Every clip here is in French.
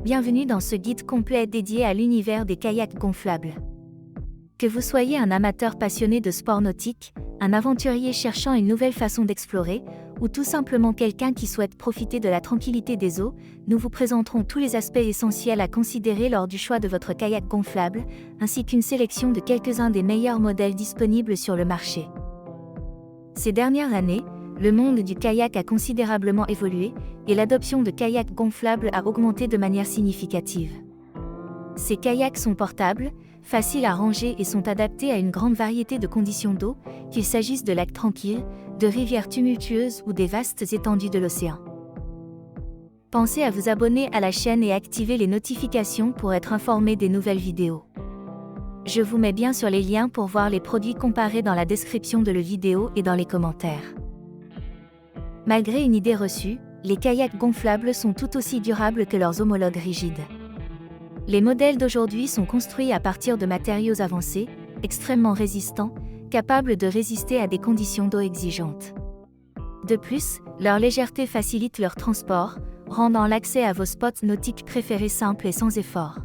Bienvenue dans ce guide complet dédié à l'univers des kayaks gonflables. Que vous soyez un amateur passionné de sport nautique, un aventurier cherchant une nouvelle façon d'explorer, ou tout simplement quelqu'un qui souhaite profiter de la tranquillité des eaux, nous vous présenterons tous les aspects essentiels à considérer lors du choix de votre kayak gonflable, ainsi qu'une sélection de quelques-uns des meilleurs modèles disponibles sur le marché. Ces dernières années, le monde du kayak a considérablement évolué, et l'adoption de kayaks gonflables a augmenté de manière significative. Ces kayaks sont portables, faciles à ranger et sont adaptés à une grande variété de conditions d'eau, qu'il s'agisse de lacs tranquilles, de rivières tumultueuses ou des vastes étendues de l'océan. Pensez à vous abonner à la chaîne et activer les notifications pour être informé des nouvelles vidéos. Je vous mets bien sûr les liens pour voir les produits comparés dans la description de la vidéo et dans les commentaires. Malgré une idée reçue, les kayaks gonflables sont tout aussi durables que leurs homologues rigides. Les modèles d'aujourd'hui sont construits à partir de matériaux avancés, extrêmement résistants, capables de résister à des conditions d'eau exigeantes. De plus, leur légèreté facilite leur transport, rendant l'accès à vos spots nautiques préférés simple et sans effort.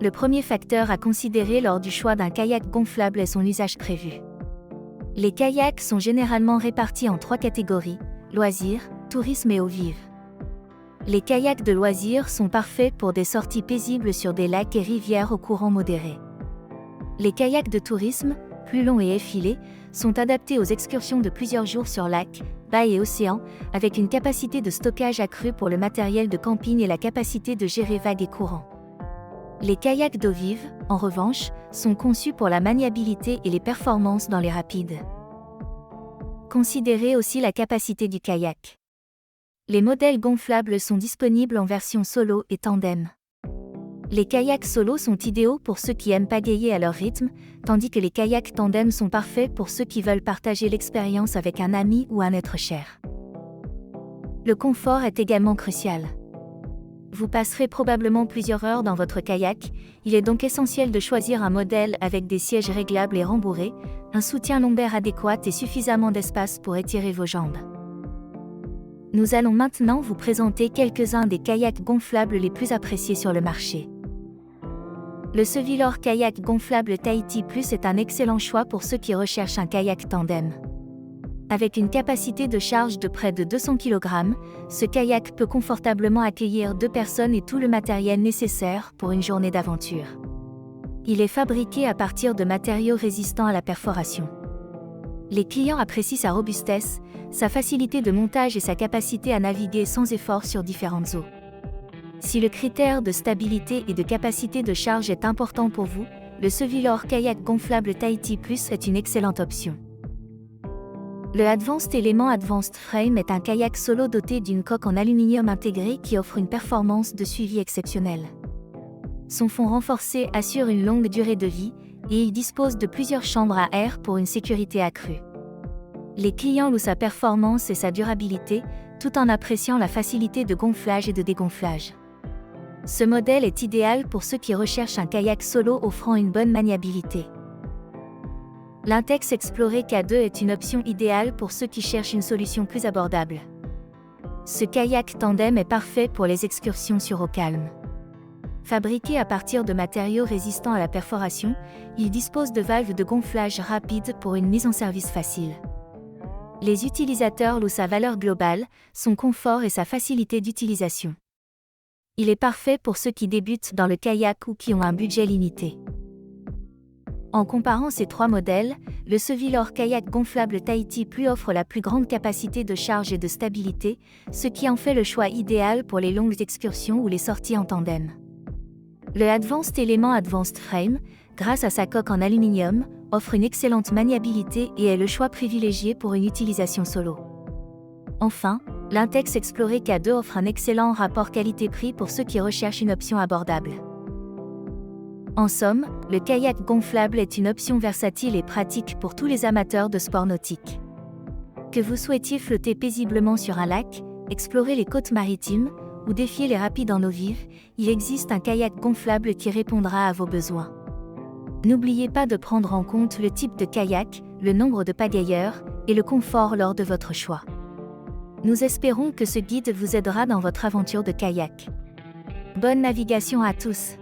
Le premier facteur à considérer lors du choix d'un kayak gonflable est son usage prévu. Les kayaks sont généralement répartis en 3 catégories, loisirs, tourisme et eaux vives. Les kayaks de loisirs sont parfaits pour des sorties paisibles sur des lacs et rivières au courant modéré. Les kayaks de tourisme, plus longs et effilés, sont adaptés aux excursions de plusieurs jours sur lacs, baies et océans, avec une capacité de stockage accrue pour le matériel de camping et la capacité de gérer vagues et courants. Les kayaks d'eau vive, en revanche, sont conçus pour la maniabilité et les performances dans les rapides. Considérez aussi la capacité du kayak. Les modèles gonflables sont disponibles en version solo et tandem. Les kayaks solo sont idéaux pour ceux qui aiment pagayer à leur rythme, tandis que les kayaks tandem sont parfaits pour ceux qui veulent partager l'expérience avec un ami ou un être cher. Le confort est également crucial. Vous passerez probablement plusieurs heures dans votre kayak, il est donc essentiel de choisir un modèle avec des sièges réglables et rembourrés, un soutien lombaire adéquat et suffisamment d'espace pour étirer vos jambes. Nous allons maintenant vous présenter quelques-uns des kayaks gonflables les plus appréciés sur le marché. Le Sevilor Kayak Gonflable Tahiti Plus est un excellent choix pour ceux qui recherchent un kayak tandem. Avec une capacité de charge de près de 200 kg, ce kayak peut confortablement accueillir 2 personnes et tout le matériel nécessaire pour une journée d'aventure. Il est fabriqué à partir de matériaux résistants à la perforation. Les clients apprécient sa robustesse, sa facilité de montage et sa capacité à naviguer sans effort sur différentes eaux. Si le critère de stabilité et de capacité de charge est important pour vous, le Sevilor Kayak Gonflable Tahiti Plus est une excellente option. Le Advanced Element Advanced Frame est un kayak solo doté d'une coque en aluminium intégrée qui offre une performance de suivi exceptionnelle. Son fond renforcé assure une longue durée de vie, et il dispose de plusieurs chambres à air pour une sécurité accrue. Les clients louent sa performance et sa durabilité, tout en appréciant la facilité de gonflage et de dégonflage. Ce modèle est idéal pour ceux qui recherchent un kayak solo offrant une bonne maniabilité. L'Intex Explorer K2 est une option idéale pour ceux qui cherchent une solution plus abordable. Ce kayak tandem est parfait pour les excursions sur eau calme. Fabriqué à partir de matériaux résistants à la perforation, il dispose de valves de gonflage rapide pour une mise en service facile. Les utilisateurs louent sa valeur globale, son confort et sa facilité d'utilisation. Il est parfait pour ceux qui débutent dans le kayak ou qui ont un budget limité. En comparant ces 3 modèles, le Sevilor Kayak Gonflable Tahiti Plus offre la plus grande capacité de charge et de stabilité, ce qui en fait le choix idéal pour les longues excursions ou les sorties en tandem. Le Advanced Element Advanced Frame, grâce à sa coque en aluminium, offre une excellente maniabilité et est le choix privilégié pour une utilisation solo. Enfin, l'Intex Explorer K2 offre un excellent rapport qualité-prix pour ceux qui recherchent une option abordable. En somme, le kayak gonflable est une option versatile et pratique pour tous les amateurs de sport nautique. Que vous souhaitiez flotter paisiblement sur un lac, explorer les côtes maritimes, ou défier les rapides en eau vive, il existe un kayak gonflable qui répondra à vos besoins. N'oubliez pas de prendre en compte le type de kayak, le nombre de pagayeurs, et le confort lors de votre choix. Nous espérons que ce guide vous aidera dans votre aventure de kayak. Bonne navigation à tous.